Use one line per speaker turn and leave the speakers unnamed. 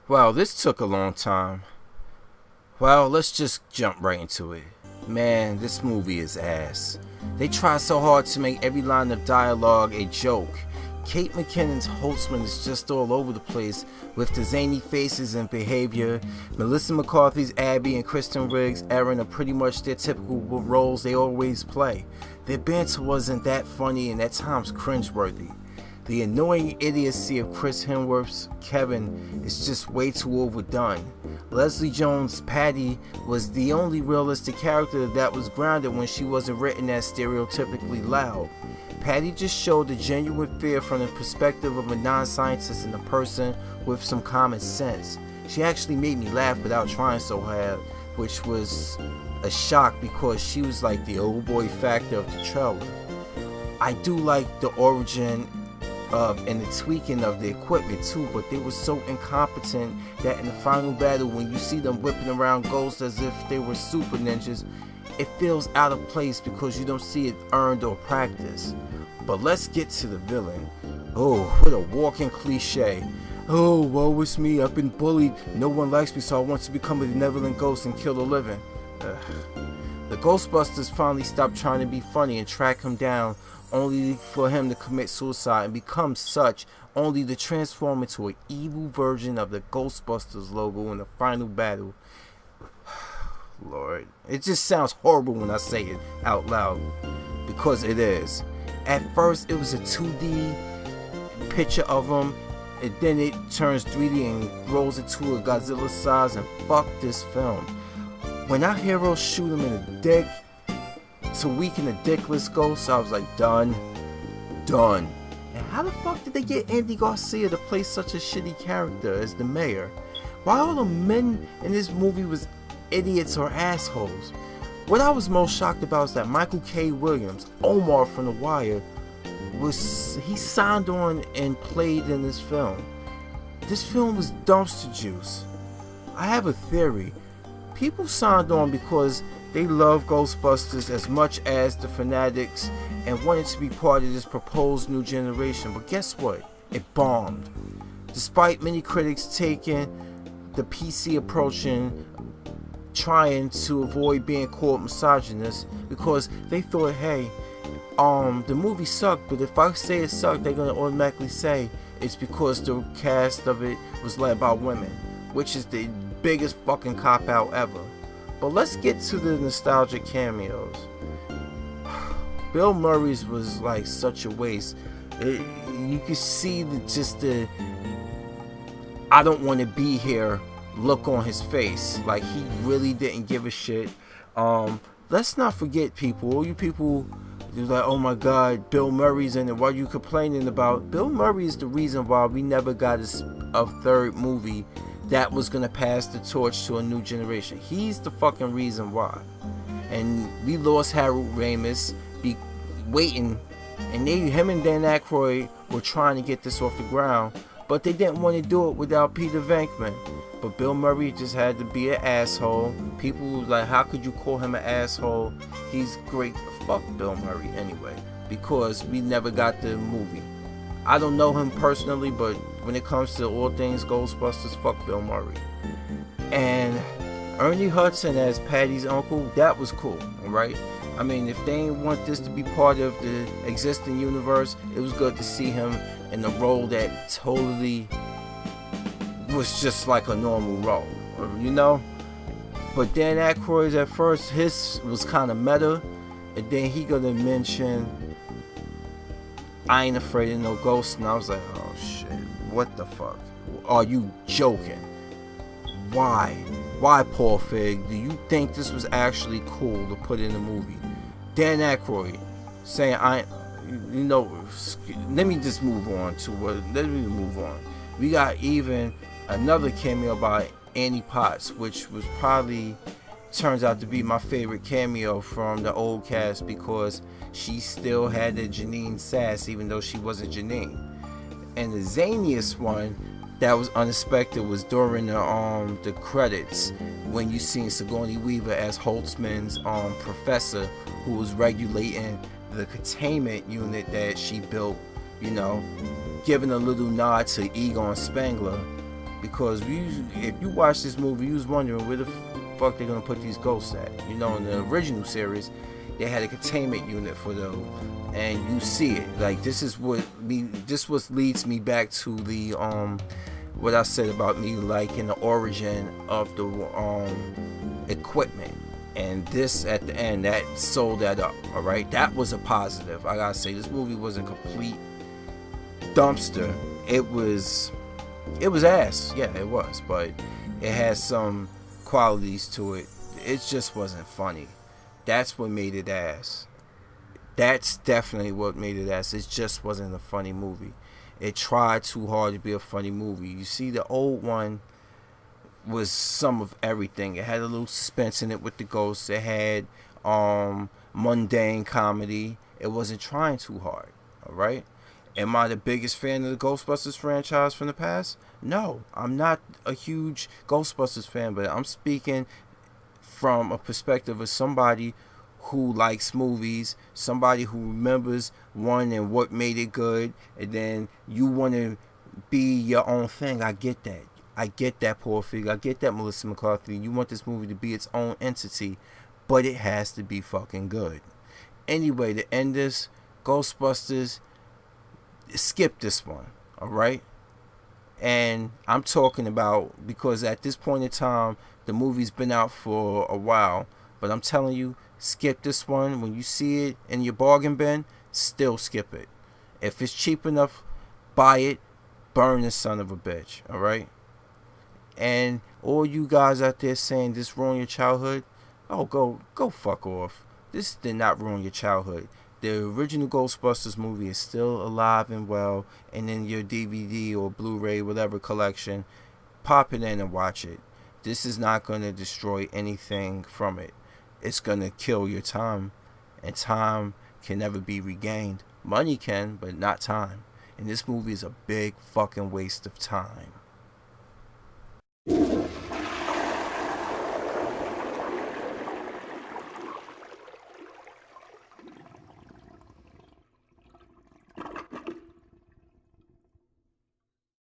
Wow, this took a long time. Well, let's just jump right into it. Man, this movie is ass. They try so hard to make every line of dialogue a joke. Kate McKinnon's Holtzman is just all over the place with the zany faces and behavior. Melissa McCarthy's Abby and Kristen Riggs' Erin are pretty much their typical roles they always play. Their banter wasn't that funny and at times cringeworthy. The annoying idiocy of Chris Hemsworth's Kevin is just way too overdone. Leslie Jones' Patty was the only realistic character that was grounded when she wasn't written as stereotypically loud. Patty just showed a genuine fear from the perspective of a non-scientist and a person with some common sense. She actually made me laugh without trying so hard, which was a shock because she was like the old boy factor of the trailer. I do like the origin and the tweaking of the equipment too, but they were so incompetent that in the final battle, when you see them whipping around ghosts as if they were super ninjas, it feels out of place because you don't see it earned or practiced. But let's get to the villain. Oh, what a walking cliche. Oh, woe is me, I've been bullied, no one likes me, so I want to become a benevolent ghost and kill the living. Ugh. The Ghostbusters finally stopped trying to be funny and track him down, only for him to commit suicide and become such, only to transform into an evil version of the Ghostbusters logo in the final battle. Lord, it just sounds horrible when I say it out loud, because it is. At first it was a 2D picture of him, and then it turns 3D and grows into a Godzilla size, and fuck this film. When our heroes shoot him in the dick to weaken a dickless ghost, I was like, done. And how the fuck did they get Andy Garcia to play such a shitty character as the mayor? Why all the men in this movie was idiots or assholes? What I was most shocked about is that Michael K. Williams, Omar from The Wire, he signed on and played in this film. This film was dumpster juice. I have a theory. People signed on because they love Ghostbusters as much as the fanatics and wanted to be part of this proposed new generation. But guess what? It bombed. Despite many critics taking the PC approach and trying to avoid being called misogynist because they thought, hey, the movie sucked, but if I say it sucked, they're gonna automatically say it's because the cast of it was led by women, which is the biggest fucking cop-out ever. But let's get to the nostalgic cameos. Bill Murray's was like such a waste. You could see the I don't want to be here look on his face. Like he really didn't give a shit. Let's not forget, people, all you people you're like, oh my god, Bill Murray's in it, what are you complaining about? Bill Murray is the reason why we never got a third movie that was gonna pass the torch to a new generation. He's the fucking reason why. And we lost Harold Ramis waiting, and him and Dan Aykroyd were trying to get this off the ground, but they didn't want to do it without Peter Venkman. But Bill Murray just had to be an asshole. People were like, how could you call him an asshole? He's great. Fuck Bill Murray anyway, because we never got the movie. I don't know him personally, but when it comes to all things Ghostbusters, fuck Bill Murray. And Ernie Hudson as Patty's uncle, that was cool, alright? I mean, if they didn't want this to be part of the existing universe, it was good to see him in a role that totally was just like a normal role, you know? But Dan Aykroyd at first, his was kind of meta, and then he gonna mention, I ain't afraid of no ghosts, and I was like, oh shit, what the fuck? Are you joking? Why? Why, Paul Feig? Do you think this was actually cool to put in the movie? Dan Aykroyd saying, let me just move on to let me move on. We got even another cameo by Annie Potts, which was probably turns out to be my favorite cameo from the old cast because she still had the Janine sass even though she wasn't Janine. And the zaniest one that was unexpected was during the credits when you seen Sigourney Weaver as Holtzman's professor who was regulating the containment unit that she built, you know, giving a little nod to Egon Spengler. because if you watch this movie, you was wondering where the fuck they're gonna put these ghosts at. You know, in the original series, they had a containment unit for them, and you see it. Like, this what leads me back to the what I said about me liking the origin of the equipment. And this at the end, that sold that up. All right, that was a positive. I gotta say, this movie was a complete dumpster. It was ass. Yeah, it was, but it has some qualities to it. It just wasn't funny. That's what made it ass. That's definitely what made it ass. It just wasn't a funny movie. It tried too hard to be a funny movie. You see, the old one was some of everything. It had a little suspense in it with the ghosts. It had mundane comedy. It wasn't trying too hard. Alright? Am I the biggest fan of the Ghostbusters franchise from the past? No, I'm not a huge Ghostbusters fan, but I'm speaking from a perspective of somebody who likes movies, somebody who remembers one and what made it good, and then you want to be your own thing. I get that. I get that, Paul Feig. I get that, Melissa McCarthy. You want this movie to be its own entity, but it has to be fucking good. Anyway, to end this, Ghostbusters, skip this one, alright? And I'm talking about, because at this point in time, the movie's been out for a while, but I'm telling you, skip this one. When you see it in your bargain bin, still skip it. If it's cheap enough, buy it. Burn the son of a bitch, alright? And all you guys out there saying this ruined your childhood, oh, go fuck off. This did not ruin your childhood. The original Ghostbusters movie is still alive and well, and in your DVD or Blu-ray, whatever collection, pop it in and watch it. This is not going to destroy anything from it. It's going to kill your time, and time can never be regained. Money can, but not time. And this movie is a big fucking waste of time.